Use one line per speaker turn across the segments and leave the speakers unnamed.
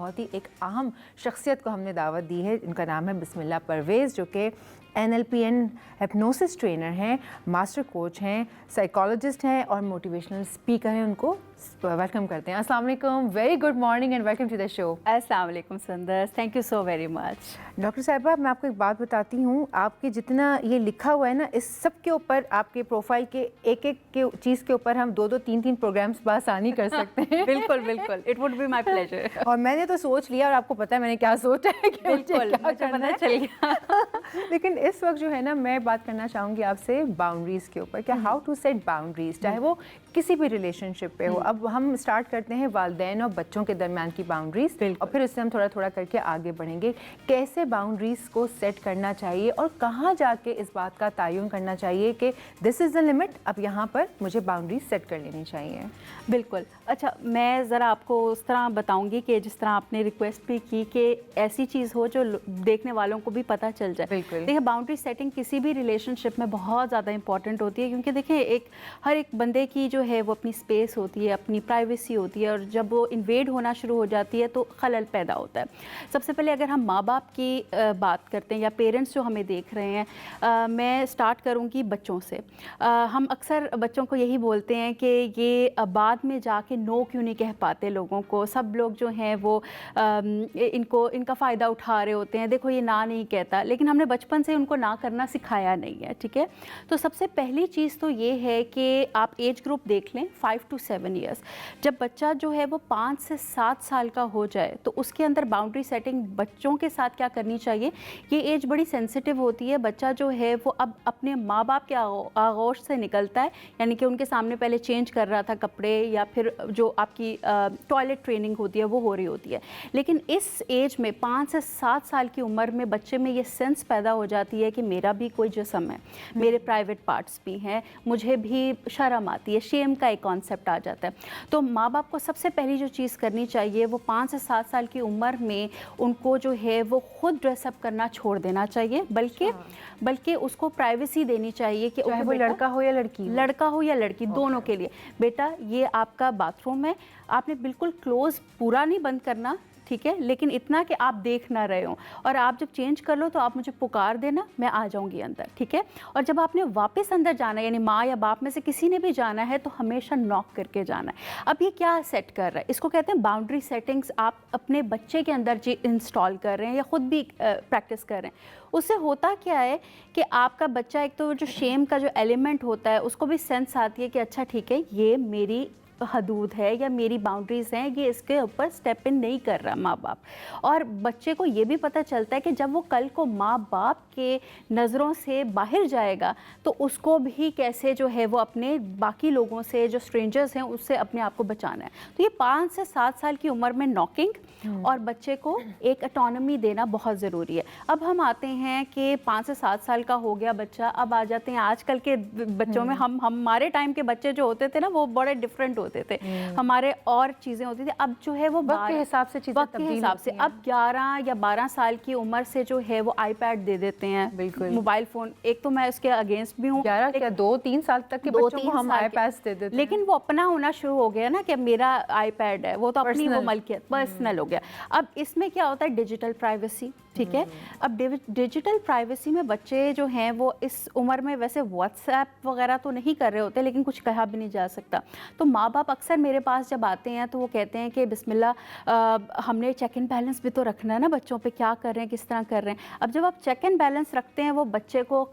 بہت ہی ایک اہم شخصیت کو ہم نے دعوت دی ہے. ان کا نام ہے بسم اللہ پرویز, جو کہ NLP اینڈ ہپنوسس ٹرینر ہیں, ماسٹر کوچ ہیں, سائیکالوجسٹ ہیں اور موٹیویشنل اسپیکر ہیں. ان کو ویلکم کرتے ہیں. السلام علیکم, very good morning and welcome to the show.
السلام علیکم Sundar, thank you so very much.
Doctor صاحبہ, میں آپ کو ایک بات بتاتی ہوں, آپ کے جتنا یہ لکھا ہوا ہے نا, اس سب کے اوپر آپ کے پروفائل کے ایک چیز کے اوپر ہم 2-3 پروگرامس بآسانی کر سکتے ہیں.
بالکل بالکل, it would be my pleasure.
اور میں نے تو سوچ لیا, اور آپ کو پتہ ہے میں نے کیا سوچا ہے کہ
بالکل مجھے پتہ چل گیا.
لیکن اس وقت جو ہے نا, میں بات کرنا چاہوں گی آپ سے باؤنڈریز کے اوپر, کہ ہاؤ ٹو سیٹ باؤنڈریز, چاہے وہ کسی بھی ریلیشن شپ پہ ہو. اب ہم اسٹارٹ کرتے ہیں والدین اور بچوں کے درمیان کی باؤنڈریز, اور پھر اس سے ہم تھوڑا تھوڑا کر کے آگے بڑھیں گے. کیسے باؤنڈریز کو سیٹ کرنا چاہیے اور کہاں جا کے اس بات کا تعین کرنا چاہیے کہ دس از دا لمٹ, اب یہاں پر مجھے باؤنڈریز سیٹ کر لینی چاہیے.
بالکل. اچھا, میں ذرا آپ کو اس طرح بتاؤں گی کہ جس طرح آپ نے ریکویسٹ بھی کی کہ ایسی چیز ہو جو دیکھنے والوں کو بھی پتہ چل جائے.
بالکل.
دیکھیں, باؤنڈری سیٹنگ کسی بھی ریلیشن شپ میں بہت زیادہ امپورٹنٹ ہوتی ہے, کیونکہ دیکھیں ہر ایک بندے کی جو ہے وہ اپنی اسپیس ہوتی ہے, اپنی پرائیویسی ہوتی ہے, اور جب وہ انویڈ ہونا شروع ہو جاتی ہے تو خلل پیدا ہوتا ہے. سب سے پہلے اگر ہم ماں باپ کی بات کرتے ہیں یا پیرنٹس جو ہمیں دیکھ رہے ہیں, میں اسٹارٹ کروں گی بچوں سے. ہم اکثر بچوں کو یہی بولتے ہیں کہ یہ بعد میں جا کے نو کیوں نہیں کہہ پاتے لوگوں کو, سب لوگ جو ہیں وہ ان کا فائدہ اٹھا رہے ہوتے ہیں, دیکھو یہ نہ نہیں کہتا. لیکن ہم نے بچپن سے ان کو نہ کرنا سکھایا نہیں ہے. ٹھیک ہے, تو سب سے پہلی چیز تو یہ ہے کہ آپ ایج گروپ دیکھ لیں 5 to 7 ایئرس. جب بچہ جو ہے وہ 5 سے 7 سال کا ہو جائے تو اس کے اندر باؤنڈری سیٹنگ بچوں کے ساتھ کیا کرنی چاہیے. یہ ایج بڑی سینسٹیو ہوتی ہے. بچہ جو ہے وہ اب اپنے ماں باپ کے آغوش سے نکلتا ہے, یعنی کہ ان کے سامنے پہلے چینج کر رہا تھا کپڑے, یا پھر جو آپ کی ٹوائلٹ ٹریننگ ہوتی ہے وہ ہو رہی ہوتی ہے. لیکن اس ایج میں 5 سے 7 سال کی عمر میں بچے میں یہ سینس پیدا ہو جاتی ہے کہ میرا بھی کوئی جسم ہے, میرے پرائیویٹ پارٹس بھی ہیں, مجھے بھی شرم آتی ہے, شیم کا ایک کانسیپٹ آ جاتا ہے. تو ماں باپ کو سب سے پہلی جو چیز کرنی چاہیے وہ 5 سے 7 سال کی عمر میں ان کو جو ہے وہ خود ڈریس اپ کرنا چھوڑ دینا چاہیے, بلکہ اس کو پرائیویسی دینی چاہیے کہ
وہ لڑکا ہو یا لڑکی,
دونوں کے لیے. بیٹا, یہ آپ کا باتھ روم ہے, آپ نے بالکل کلوز پورا نہیں بند کرنا, ٹھیک ہے, لیکن اتنا کہ آپ دیکھ نہ رہے ہوں, اور آپ جب چینج کر لو تو آپ مجھے پکار دینا, میں آ جاؤں گی اندر. ٹھیک ہے, اور جب آپ نے واپس اندر جانا ہے, یعنی ماں یا باپ میں سے کسی نے بھی جانا ہے, تو ہمیشہ ناک کر کے جانا ہے. اب یہ کیا سیٹ کر رہا ہے, اس کو کہتے ہیں باؤنڈری سیٹنگز. آپ اپنے بچے کے اندر انسٹال کر رہے ہیں یا خود بھی پریکٹس کر رہے ہیں. اس سے ہوتا کیا ہے کہ آپ کا بچہ ایک تو جو شیم کا جو ایلیمنٹ ہوتا ہے اس کو بھی سینس آتی ہے کہ اچھا ٹھیک ہے, یہ میری حدود ہے یا میری باؤنڈریز ہیں, یہ اس کے اوپر سٹیپ ان نہیں کر رہا ماں باپ. اور بچے کو یہ بھی پتہ چلتا ہے کہ جب وہ کل کو ماں باپ کے نظروں سے باہر جائے گا تو اس کو بھی کیسے جو ہے وہ اپنے باقی لوگوں سے جو اسٹرینجرز ہیں اس سے اپنے آپ کو بچانا ہے. تو یہ 5 سے 7 سال کی عمر میں ناکنگ اور بچے کو ایک اٹانومی دینا بہت ضروری ہے. اب ہم آتے ہیں کہ 5 سے 7 سال کا ہو گیا بچہ, اب آ جاتے ہیں آج کل کے بچوں میں. ہمارے ٹائم کے بچے جو ہوتے تھے نا وہ بڑے ڈفرینٹ ہوتے تھے, ہمارے اور چیزیں ہوتی تھی. اب جو ہے وہ
وقت کے حساب سے چیزیں تبدیل ہوتی ہیں.
اب 11 یا 12 سال کی عمر سے جو ہے وہ آئی پیڈ دے دیتے ہیں,
بالکل
موبائل فون. ایک تو میں اس کے اگینسٹ بھی ہوں,
11 کیا 2-3 سال تک کے بچوں کو ہم آئی پیڈ دے دیتے ہیں,
لیکن وہ اپنا ہونا شروع ہو گیا نا کہ میرا آئی پیڈ ہے, وہ تو اپنی وہ ملکیت پرسنل ہو گیا. اب اس میں کیا ہوتا ہے, ڈیجیٹل پرائیویسی. ٹھیک ہے, اب ڈیجیٹل پرائیویسی میں بچے جو ہیں وہ اس عمر میں ویسے واٹس ایپ وغیرہ تو نہیں کر رہے ہوتے, لیکن کچھ کہا بھی نہیں جا سکتا. تو ماں باپ اکثر میرے پاس جب آتے ہیں تو وہ کہتے ہیں کہ بسم اللہ ہم نے چیک ان بیلنس بھی تو رکھنا ہے نا بچوں پہ, کیا کر رہے ہیں, کس طرح کر رہے ہیں. اب جب آپ چیک ان بیلنس رکھتے ہیں وہ بچے کو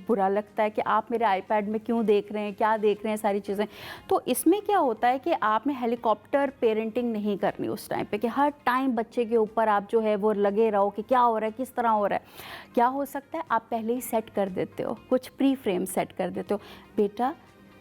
برا لگتا ہے کہ آپ میرے آئی پیڈ میں کیوں دیکھ رہے ہیں, کیا دیکھ رہے ہیں, ساری چیزیں. تو اس میں کیا ہوتا ہے کہ آپ نے ہیلی کاپٹر پیرنٹنگ نہیں کرنی اس ٹائم پہ, کہ ہر ٹائم بچے کے اوپر آپ جو ہے وہ لگے رہو کہ کیا ہو رہا ہے, کس طرح ہو رہا ہے. کیا ہو سکتا ہے, آپ پہلے ہی سیٹ کر دیتے ہو, کچھ پری فریم سیٹ کر دیتے ہو, بیٹا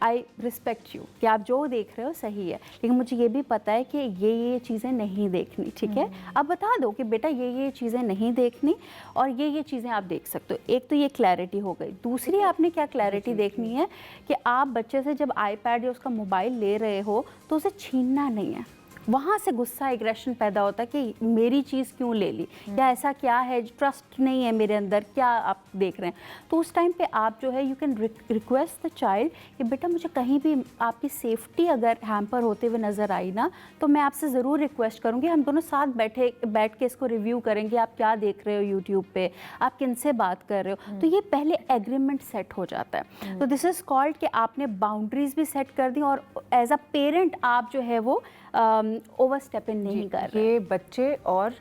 آئی رسپیکٹ یو, کہ آپ جو دیکھ رہے ہو صحیح ہے, لیکن مجھے یہ بھی پتہ ہے کہ یہ چیزیں نہیں دیکھنی. ٹھیک ہے, اب بتا دو کہ بیٹا یہ چیزیں نہیں دیکھنی اور یہ چیزیں آپ دیکھ سکتے ہو. ایک تو یہ کلیئرٹی ہو گئی. دوسری آپ نے کیا کلیئرٹی دیکھنی ہے کہ آپ بچے سے جب آئی پیڈ یا اس کا موبائل لے رہے ہو تو اسے چھیننا نہیں ہے. वहाँ से गुस्सा एग्रेशन पैदा होता है कि मेरी चीज़ क्यों ले ली, या ऐसा क्या है, ट्रस्ट नहीं है मेरे अंदर, क्या आप देख रहे हैं। तो उस टाइम पे आप जो है you can request the child कि बेटा मुझे कहीं भी आपकी सेफ्टी अगर हैम्पर होते हुए नज़र आई ना, तो मैं आपसे ज़रूर रिक्वेस्ट करूँगी, हम दोनों साथ बैठ के इसको रिव्यू करेंगे, आप क्या देख रहे हो यूट्यूब पे, आप किन से बात कर रहे हो। तो ये पहले एग्रीमेंट सेट हो जाता है। तो दिस इज़ कॉल्ड कि आपने बाउंड्रीज भी सेट कर दी और एज अ पेरेंट आप जो है वो ओवर स्टेप इन नहीं कर रहे।
ये बच्चे और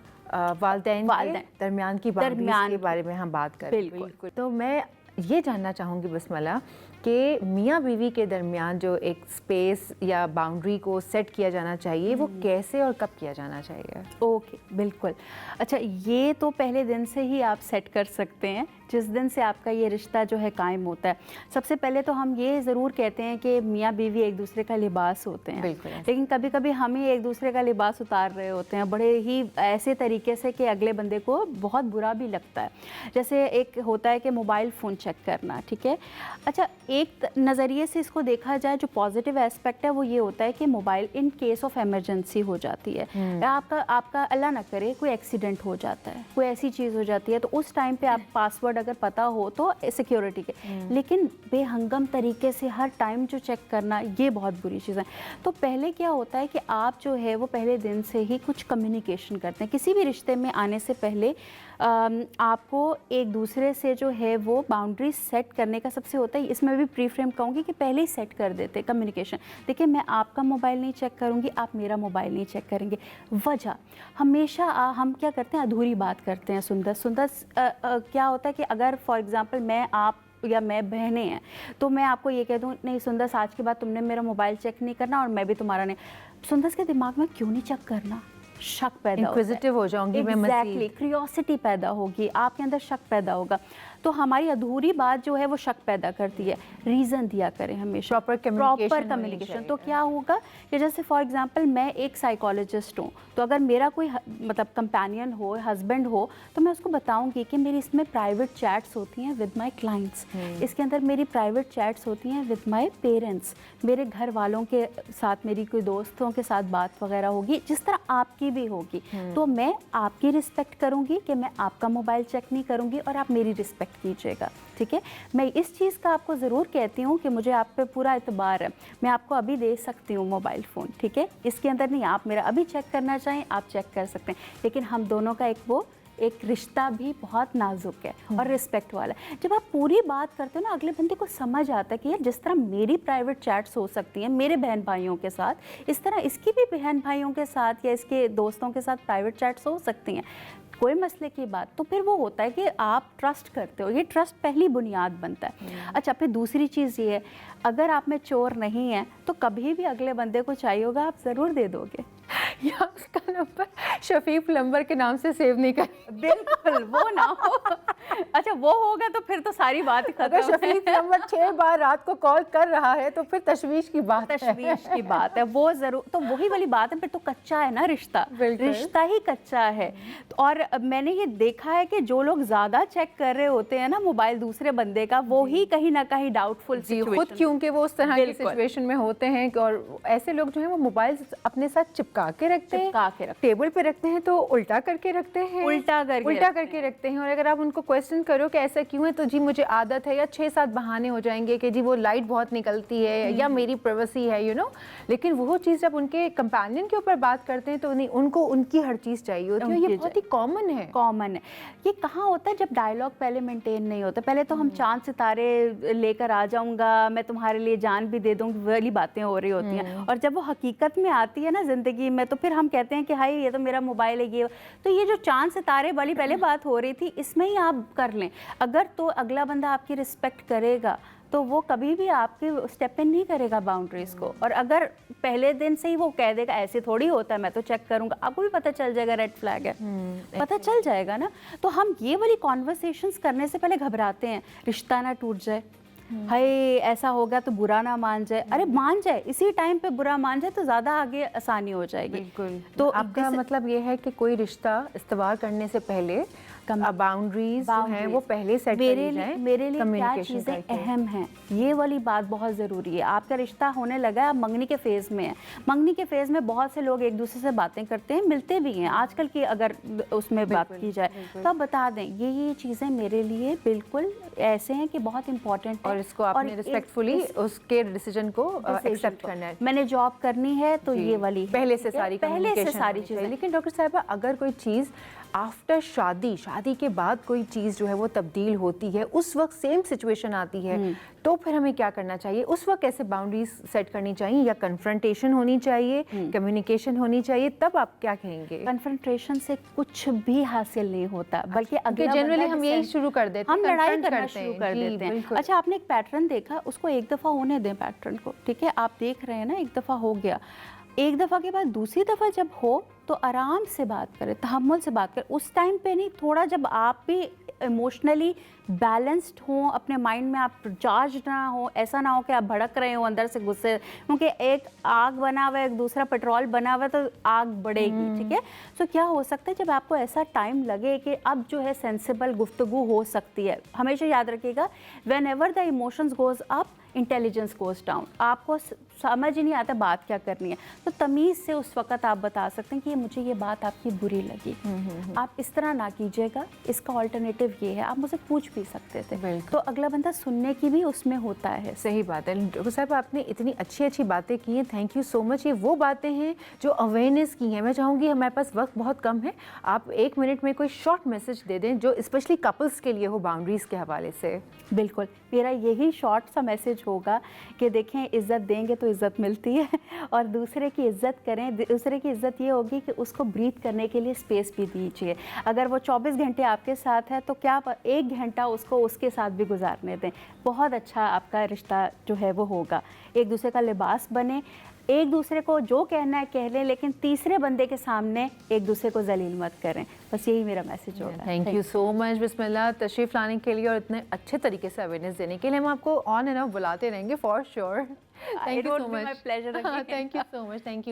वालिदैन के दरमियान की बाउंड्रीज के बारे में हम बात कर रहे हैं। बिल्कुल। तो मैं ये जानना चाहूँगी बसमला कि मियाँ बीवी के दरमियान जो एक स्पेस या बाउंड्री को सेट किया जाना चाहिए, वो कैसे और कब किया जाना चाहिए?
ओके, बिल्कुल। अच्छा, ये तो पहले दिन से ही आप सेट कर सकते हैं, जिस दिन से आपका ये रिश्ता जो है कायम होता है। सबसे पहले तो हम ये ज़रूर कहते हैं कि मियाँ बीवी एक दूसरे का लिबास होते हैं, लेकिन कभी कभी हम ही एक दूसरे का लिबास उतार रहे होते हैं बड़े ही ऐसे तरीके से कि अगले बंदे को बहुत बुरा भी लगता है। जैसे एक होता है कि मोबाइल फ़ोन चेक करना, ठीक है। अच्छा, एक नज़रिए से इसको देखा जाए, जो पॉजिटिव एस्पेक्ट है वो ये होता है कि mobile in case of emergency हो जाती है, या आपका अल्लाह ना करे कोई एक्सीडेंट हो जाता है, कोई ऐसी चीज़ हो जाती है, तो उस टाइम पे आप पासवर्ड अगर पता हो तो सिक्योरिटी के, लेकिन बेहंगम तरीके से हर टाइम जो चेक करना, ये बहुत बुरी चीज़ है। तो पहले क्या होता है कि आप जो है वो पहले दिन से ही कुछ कम्युनिकेशन करते हैं। किसी भी रिश्ते में आने से पहले आपको एक दूसरे से जो है वो बाउंड्री सेट करने का सबसे होता है, इसमें भी प्री फ्रेम कहूँगी कि पहले ही सेट कर देते कम्युनिकेशन। देखिए, मैं आपका मोबाइल नहीं चेक करूँगी, आप मेरा मोबाइल नहीं चेक करेंगे। वजह हमेशा हम क्या करते हैं, अधूरी बात करते हैं। सुंदर क्या होता है कि अगर फॉर एग्ज़ाम्पल मैं आप या मैं बहनें हैं, तो मैं आपको ये कह दूँ नहीं सुंदर, आज के बाद तुमने मेरा मोबाइल चेक नहीं करना और मैं भी तुम्हारा नहीं। सुंदर के दिमाग में क्यों नहीं चेक करना? शक पैदा होता है,
इंक्विजिटिव हो जाऊंगी मैं,
एग्जैक्टली, क्यूरियोसिटी पैदा होगी, आपके अंदर शक पैदा होगा। तो हमारी अधूरी बात जो है वो शक पैदा करती है। रीज़न दिया करें हमेशा, प्रॉपर कम्युनिकेशन। तो क्या होगा कि जैसे फॉर एग्जांपल मैं एक साइकोलॉजिस्ट हूँ, तो अगर मेरा कोई मतलब कंपेनियन हो, हस्बैंड हो, तो मैं उसको बताऊंगी कि मेरी इसमें प्राइवेट चैट्स होती हैं विद माय क्लाइंट्स, इसके अंदर मेरी प्राइवेट चैट्स होती हैं विद माय पेरेंट्स, मेरे घर वालों के साथ, मेरी कोई दोस्तों के साथ बात वगैरह होगी, जिस तरह आपकी भी होगी। तो मैं आपकी रिस्पेक्ट करूँगी कि मैं आपका मोबाइल चेक नहीं करूँगी और आप मेरी रिस्पेक्ट कीजिएगा, ठीक है। मैं इस चीज़ का आपको ज़रूर कहती हूँ कि मुझे आप पे पूरा एतबार है, मैं आपको अभी दे सकती हूँ मोबाइल फ़ोन, ठीक है। इसके अंदर नहीं, आप मेरा अभी चेक करना चाहें आप चेक कर सकते हैं, लेकिन हम दोनों का एक रिश्ता भी बहुत नाजुक है और रिस्पेक्ट वाला है। जब आप पूरी बात करते हो ना, अगले बंदे को समझ आता है कि यार जिस तरह मेरी प्राइवेट चैट्स हो सकती हैं मेरे बहन भाइयों के साथ, इस तरह इसकी भी बहन भाइयों के साथ या इसके दोस्तों के साथ प्राइवेट चैट्स हो सकती हैं, कोई मसले की बात। तो फिर वो होता है कि आप ट्रस्ट करते हो, ये ट्रस्ट पहली बुनियाद बनता है। अच्छा, फिर दूसरी चीज़ ये है, अगर आप में चोर नहीं है तो कभी भी अगले बंदे को चाहिए होगा आप ज़रूर दे दोगे,
या उसका नंबर शफीक प्लम्बर के नाम से सेव नहीं कर।
बिल्कुल वो ना हो। अच्छा, वो होगा तो फिर तो सारी बात ही खत्म।
अगर शफीक प्लम्बर 6 बार रात को कॉल कर रहा है तो फिर तशवीश की बात
है वो ज़रूर। तो वही वाली बात है, फिर तो कच्चा है ना रिश्ता, रिश्ता ही कच्चा है। और मैंने ये देखा है कि जो लोग ज़्यादा चेक कर रहे होते हैं ना मोबाइल दूसरे बंदे का, वो ही कहीं ना कहीं डाउटफुल
खुद, क्योंकि वो उस तरह की सिचुएशन में होते हैं। और ऐसे लोग जो है वो मोबाइल अपने साथ चिपका के रखते हैं, टेबल पे रखते हैं तो उल्टा करके रखते हैं, उल्टा करके रखते हैं। और अगर आप उनको क्वेश्चन करो कि ऐसा क्यों है, तो जी मुझे आदत है, या 6-7 बहाने हो जाएंगे कि जी वो लाइट बहुत निकलती है या मेरी प्राइवेसी है, यू नो। लेकिन वो चीज़ जब उनके कंपेनियन के ऊपर बात करते हैं तो नहीं, उनको उनकी हर चीज़ चाहिए होती है। ये बहुत ही कॉमन है।
ये कहाँ होता है जब डायलॉग पहले मेंटेन नहीं होता। पहले तो हम चांद सितारे लेकर आ जाऊंगा, मैं तुम्हारे लिए जान भी दे दूंगी, वाली बातें हो रही होती हैं। और जब वो हकीकत में आती है ना जिंदगी में, तो फिर हम कहते हैं कि हाय ये तो मेरा मोबाइल है, ये तो ये जो चांद सितारे वाली पहले बात हो रही थी, इसमें ही आप कर लें। अगर तो अगला बंदा आपकी रिस्पेक्ट करेगा तो वो कभी भी आपके स्टेप इन नहीं करेगा बाउंड्रीज को। और अगर पहले दिन से ही वो कह देगा ऐसे थोड़ी होता है, मैं तो चेक करूंगा, आपको भी पता चल जाएगा रेड फ्लैग है, पता चल जाएगा ना। तो हम ये वाली कॉन्वर्सेशंस करने से पहले घबराते हैं, रिश्ता ना टूट जाए, हाय ऐसा होगा तो बुरा ना मान जाए। अरे मान जाए, इसी टाइम पे बुरा मान जाए तो ज़्यादा आगे आसानी हो जाएगी।
बिल्कुल। तो आपका मतलब ये है कि कोई रिश्ता इस्तवार करने से पहले बाउंड्रीज जो हैं वो पहले सेट करी जाएं,
मेरे लिए क्या
communication
चीज़ें
करके।
अहम हैं, ये वाली बात बहुत ज़रूरी है। आपका रिश्ता होने लगा है, आप मंगनी के फेज़ में है। मंगनी के फेज़ में बहुत से लोग एक दूसरे से बातें करते हैं, मिलते भी हैं। आजकल की अगर उसमें बात की जाए तो आप बता दें ये चीज़ें मेरे लिए बिल्कुल ऐसे हैं कि बहुत इंपॉर्टेंट है
और इसको आपने रिस्पेक्टफुली उसके डिसीजन को एक्सेप्ट करना है।
मैंने जॉब करनी है तो ये वाली
पहले से सारी
पहले से
communication
सारी
होनी चाहिए।
चीज़ें।
लेकिन डॉक्टर साहिबा अगर कोई चीज़ आफ्टर शादी के बाद कोई चीज़ जो है वो तब्दील होती है, उस वक्त सेम सिचुएशन आती है, तो फिर हमें क्या करना चाहिए? उस वक्त कैसे बाउंड्रीज सेट करनी चाहिए? या कन्फ्रंटेशन होनी चाहिए, कम्युनिकेशन होनी चाहिए? तब आप क्या कहेंगे?
कन्फ्रंटेशन से कुछ भी हासिल नहीं होता, बल्कि अगला
जनरली
बंदा
हम यही
डिसाइड-
शुरू कर देते हैं,
हम लड़ाई
confront
करना
करते
शुरू
हैं।
कर
जी,
देते हैं।
बिल्कुल।
अच्छा, आपने एक पैटर्न देखा, उसको एक दफ़ा होने दें पैटर्न को, ठीक है? आप देख रहे हैं ना, एक दफ़ा हो गया, एक दफ़ा के बाद दूसरी दफ़ा जब हो तो आराम से बात करें, तहम्मुल से बात करें। उस टाइम पे नहीं, थोड़ा जब आप भी इमोशनली बैलेंस्ड हों, अपने माइंड में आप चार्ज ना हो, ऐसा ना हो कि आप भड़क रहे हो अंदर से गुस्से, क्योंकि एक आग बना हुआ है, एक दूसरा पेट्रोल बना हुआ है, तो आग बढ़ेगी, ठीक है? सो क्या हो सकता है जब आपको ऐसा टाइम लगे कि अब जो है सेंसिबल गुफ्तगू हो सकती है, हमेशा याद रखिएगा, when ever the emotions goes up intelligence goes down. आपको समझ ही नहीं आता बात क्या करनी है, तो तमीज़ से उस वक़्त आप बता सकते हैं कि मुझे ये बात आपकी बुरी लगी, आप इस तरह ना कीजिएगा, इसका ऑल्टरनेटिव ये है, आप मुझे पूछ भी सकते थे, तो अगला बंदा सुनने की भी उसमें होता है।
सही बात है डॉक्टर साहब, आपने इतनी अच्छी अच्छी बातें की हैं, थैंक यू सो मच। ये वो बातें हैं जो अवेयरनेस की हैं। मैं चाहूँगी, हमारे पास वक्त बहुत कम है, आप 1 मिनट में कोई शॉर्ट मैसेज दे दें जो स्पेशली कपल्स के लिए हो बाउंड्रीज़ के हवाले से।
बिल्कुल, मेरा यही शॉर्ट सा मैसेज होगा कि देखें, इज़्ज़त देंगे तो इज़्ज़त मिलती है, और दूसरे की इज़्ज़त करें। दूसरे की इज़्ज़त ये होगी कि उसको ब्रीथ करने के लिए स्पेस भी दीजिए। अगर वो 24 घंटे आपके साथ है तो क्या 1 घंटा उसको उसके साथ भी गुजारने दें, बहुत अच्छा आपका रिश्ता जो है वो होगा। एक दूसरे का लिबास बने, एक दूसरे को जो कहना है कह लें, लेकिन तीसरे बंदे के सामने एक दूसरे को जलील मत करें। बस यही मेरा मैसेज होगा।
थैंक यू सो मच बिस्मिल्लाह, तशरीफ़ लाने के लिए और इतने अच्छे तरीके से अवेयरनेस देने के लिए। हम आपको ऑन एंड ऑफ बुलाते रहेंगे for sure. Thank you so much.
My pleasure.
Thank you so much, thank you.